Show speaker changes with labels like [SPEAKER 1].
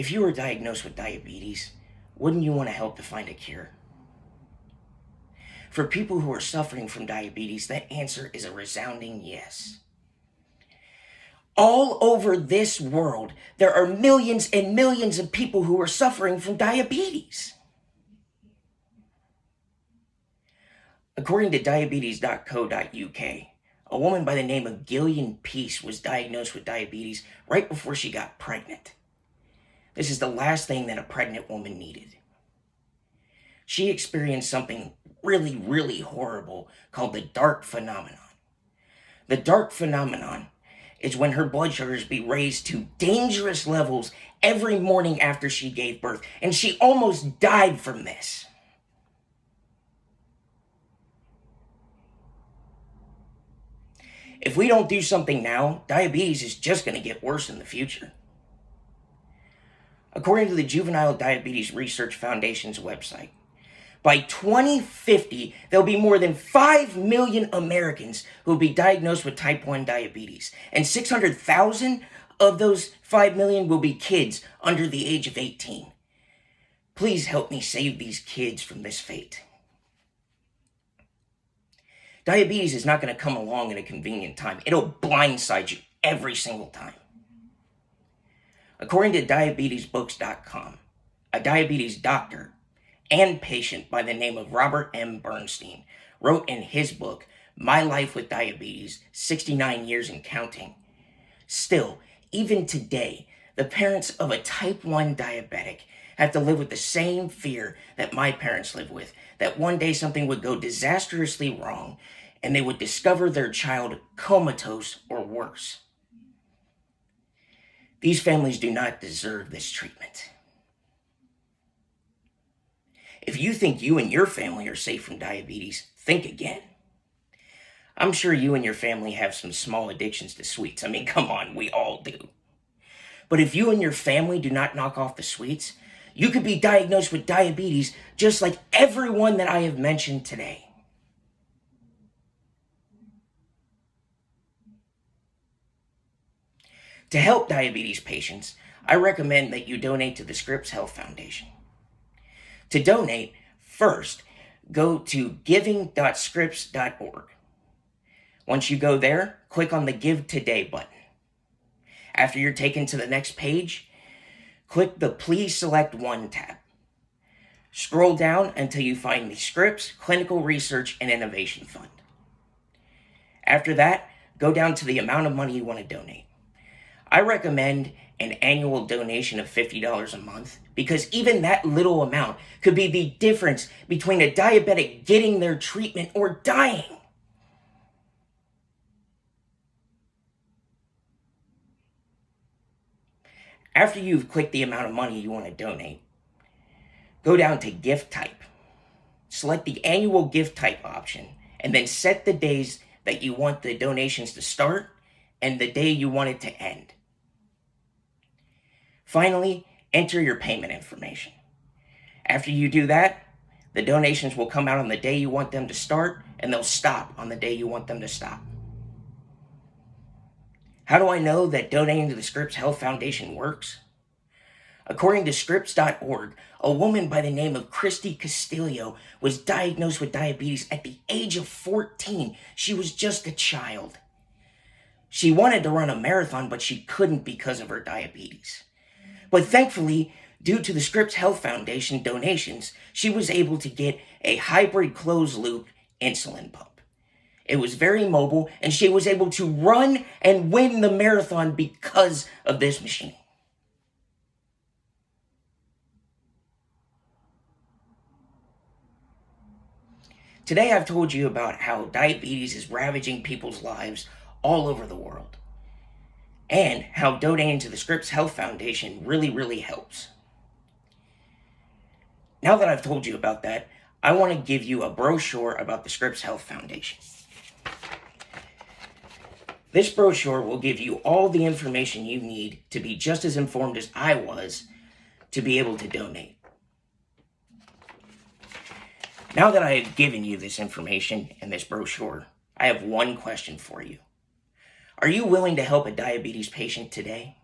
[SPEAKER 1] If you were diagnosed with diabetes, wouldn't you want to help to find a cure? For people who are suffering from diabetes, that answer is a resounding yes. All over this world, there are millions and millions of people who are suffering from diabetes. According to diabetes.co.uk, a woman by the name of Gillian Peace was diagnosed with diabetes right before she got pregnant. This is the last thing that a pregnant woman needed. She experienced something really, really horrible called the dark phenomenon. The dark phenomenon is when her blood sugars be raised to dangerous levels every morning after she gave birth, and she almost died from this. If we don't do something now, diabetes is just going to get worse in the future. According to the Juvenile Diabetes Research Foundation's website, by 2050, there'll be more than 5 million Americans who will be diagnosed with type 1 diabetes, and 600,000 of those 5 million will be kids under the age of 18. Please help me save these kids from this fate. Diabetes is not going to come along in a convenient time. It'll blindside you every single time. According to diabetesbooks.com, a diabetes doctor and patient by the name of Robert M. Bernstein wrote in his book, My Life with Diabetes, 69 Years and Counting. Still, even today, the parents of a type 1 diabetic have to live with the same fear that my parents live with, that one day something would go disastrously wrong and they would discover their child comatose or worse. These families do not deserve this treatment. If you think you and your family are safe from diabetes, think again. I'm sure you and your family have some small addictions to sweets. I mean, come on, we all do. But if you and your family do not knock off the sweets, you could be diagnosed with diabetes just like everyone that I have mentioned today. To help diabetes patients, I recommend that you donate to the Scripps Health Foundation. To donate, first, go to giving.scripps.org. Once you go there, click on the Give Today button. After you're taken to the next page, click the Please Select One tab. Scroll down until you find the Scripps Clinical Research and Innovation Fund. After that, go down to the amount of money you want to donate. I recommend an annual donation of $50 a month because even that little amount could be the difference between a diabetic getting their treatment or dying. After you've clicked the amount of money you want to donate, go down to Gift Type. Select the annual gift type option and then set the days that you want the donations to start and the day you want it to end. Finally, enter your payment information. After you do that, the donations will come out on the day you want them to start, and they'll stop on the day you want them to stop. How do I know that donating to the Scripps Health Foundation works? According to Scripps.org, a woman by the name of Christy Castillo was diagnosed with diabetes at the age of 14. She was just a child. She wanted to run a marathon, but she couldn't because of her diabetes. But thankfully, due to the Scripps Health Foundation donations, she was able to get a hybrid closed-loop insulin pump. It was very mobile, and she was able to run and win the marathon because of this machine. Today I've told you about how diabetes is ravaging people's lives all over the world, and how donating to the Scripps Health Foundation really helps. Now that I've told you about that, I want to give you a brochure about the Scripps Health Foundation. This brochure will give you all the information you need to be just as informed as I was to be able to donate. Now that I have given you this information and this brochure, I have one question for you. Are you willing to help a diabetes patient today?